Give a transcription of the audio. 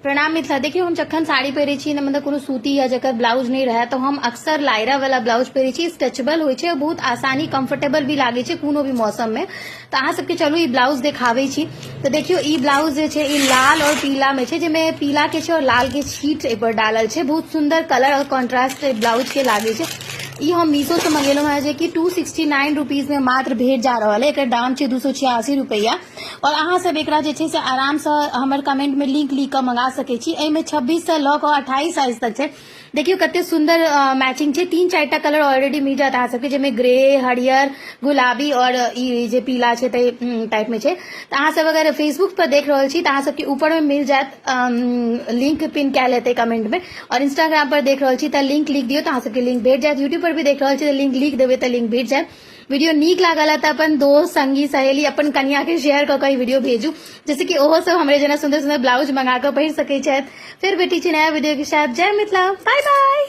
प्रणाम मिथिला। देखियो हम जखन साड़ी पहिरे छी ने मतलब कोनो सूती या जकर ब्लाउज नहीं रहे तो हम अक्सर लायरा वाला ब्लाउज पहिरे छी। स्ट्रेचेबल होय छै, बहुत आसानी कंफर्टेबल भी लागे छै कोनो भी मौसम में। तो अहाँ सबके चलू ई ब्लाउज देखावे छी। तो देखियो ई ब्लाउज जे छै ई लाल और पीला में छै, जेमे पीला के छै और लाल के छीट ए पर डालल छै। बहुत सुंदर कलर और कॉन्ट्रास्ट ब्लाउज के लागे छै। ई हम मीशो से मंगेलो है जे कि 269 रुपीज में मात्र भेट जा रहा है। एक दाम छै 286 रुपया। और अहाँ सब एकरा जे छै से आराम से हमर कमेंट में लिंक लिख के मंगा सके छी। एमे 26 से लऽ कऽ 28 साइज तक छै। देखियो कते सुंदर मैचिंग छै। 3-4टा कलर ऑलरेडी मिल जात अहाँ सबके, जेमे ग्रे, हरियर, गुलाबी और ई जे पीला छै ते टाइप में छै। तो अहाँ सब अगर फेसबुक पर देख रहल छी तो अहाँ सबके ऊपर में मिल जात लिंक पिन कैल हेतै कमेंट में। और इंस्टाग्राम पर देख रहल छी तो लिंक लिख दियो तो अहाँ सबके लिंक भेट जात। यूट्यूब पर भी देख रहल छी तो लिंक लिख देबै तो लिंक भेट जात। वीडियो नीक लागल तो अपन दोस्त, संगी, सहेली, अपन कन्या के शेयर कऽ के वीडियो भेजू, जैसे कि ओहो सब हमरे जना सुंदर सुंदर ब्लाउज मंगा के पहिर सकै छथि। फिर भेटी छी नया वीडियो के साथ। जय मिथिला, बाय बाय।